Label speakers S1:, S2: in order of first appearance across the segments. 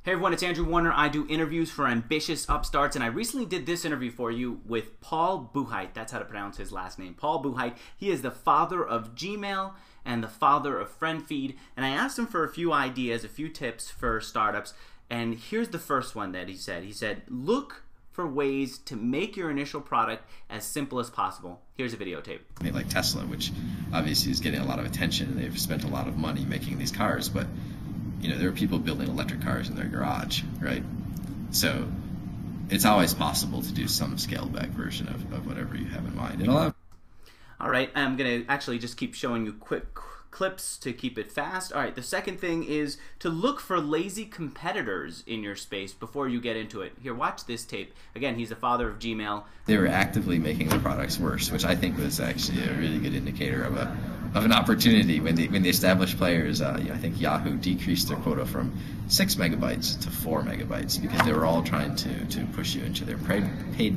S1: Hey everyone, it's Andrew Warner. I do interviews for ambitious upstarts, and I recently did this interview for you with Paul Buchheit. That's how to pronounce his last name, Paul Buchheit. He is the father of Gmail and the father of FriendFeed, and I asked him for a few ideas, a few tips for startups, and here's the first one that he said. He said, look for ways to make your initial product as simple as possible. Here's a videotape.
S2: Like Tesla, which obviously is getting a lot of attention, and they've spent a lot of money making these cars, but you know, there are people building electric cars in their garage, right? So it's always possible to do some scaled back version of whatever you have in mind.
S1: All right, I'm going to actually just keep showing you quick clips to keep it fast. All right, the second thing is to look for lazy competitors in your space before you get into it. Here, watch this tape. Again, he's the father of Gmail.
S2: They were actively making their products worse, which I think was actually a really good indicator of an opportunity. When the established players, I think Yahoo decreased their quota from 6 megabytes to 4 megabytes because they were all trying to push you into their paid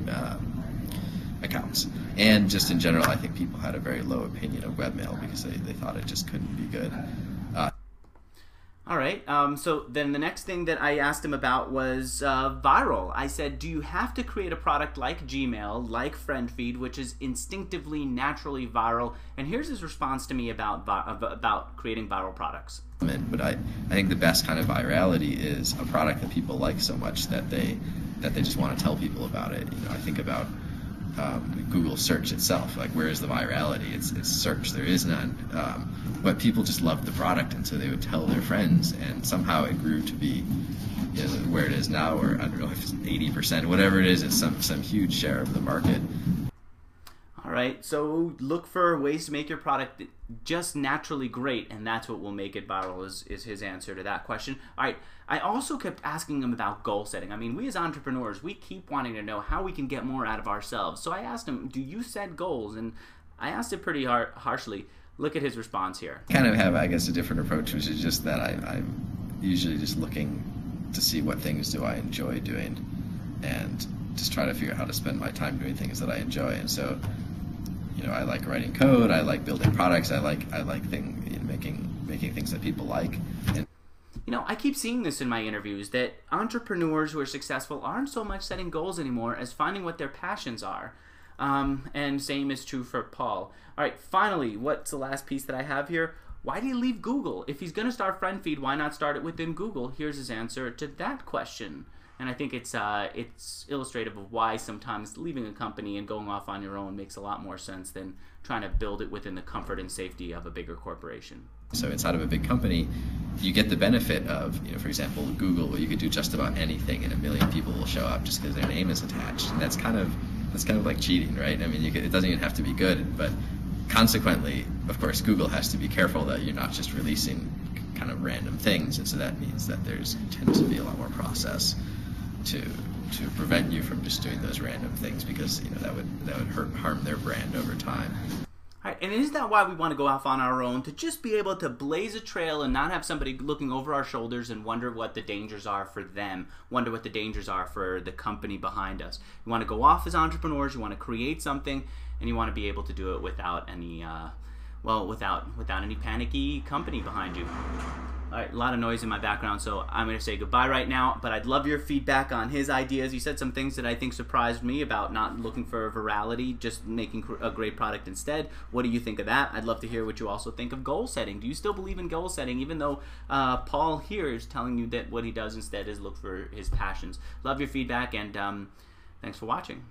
S2: accounts. And just in general, I think people had a very low opinion of webmail because they thought it just couldn't be good.
S1: All right, so then the next thing that I asked him about was viral. I said, do you have to create a product like Gmail, like FriendFeed, which is instinctively, naturally viral? And here's his response to me about creating viral products.
S2: But I think the best kind of virality is a product that people like so much that they just want to tell people about it. You know, I think about Google search itself. Like, where is the virality? It's search. There is none. But people just loved the product, and so they would tell their friends, and somehow it grew to be, you know, where it is now, or I don't know if it's 80%, whatever it is. It's some huge share of the market.
S1: All right, so look for ways to make your product just naturally great, and that's what will make it viral, is his answer to that question. All right, I also kept asking him about goal setting. I mean, we as entrepreneurs, we keep wanting to know how we can get more out of ourselves. So I asked him, do you set goals? And I asked it pretty harshly. Look at his response here.
S2: I kind of have, I guess, a different approach, which is just that I'm usually just looking to see what things do I enjoy doing, and just try to figure out how to spend my time doing things that I enjoy. And so, you know, I like writing code, I like building products, I like making things that people like. And
S1: you know, I keep seeing this in my interviews, that entrepreneurs who are successful aren't so much setting goals anymore as finding what their passions are. And same is true for Paul. All right, finally, what's the last piece that I have here? Why did he leave Google? If he's going to start FriendFeed, why not start it within Google? Here's his answer to that question. And I think it's illustrative of why sometimes leaving a company and going off on your own makes a lot more sense than trying to build it within the comfort and safety of a bigger corporation.
S2: So inside of a big company, you get the benefit of, you know, for example, Google, where you could do just about anything and 1 million people will show up just because their name is attached. And that's kind of like cheating, right? I mean, it doesn't even have to be good, but consequently, of course, Google has to be careful that you're not just releasing kind of random things, and so that means that tends to be a lot more process to prevent you from just doing those random things, because you know that would harm their brand over time.
S1: All right, and isn't that why we want to go off on our own, to just be able to blaze a trail and not have somebody looking over our shoulders and wonder what the dangers are for them, wonder what the dangers are for the company behind us. You want to go off as entrepreneurs, you want to create something, and you want to be able to do it without any without any panicky company behind you. All right, a lot of noise in my background, so I'm going to say goodbye right now, but I'd love your feedback on his ideas. He said some things that I think surprised me about not looking for virality, just making a great product instead. What do you think of that? I'd love to hear what you also think of goal setting. Do you still believe in goal setting, even though Paul here is telling you that what he does instead is look for his passions? Love your feedback, and thanks for watching.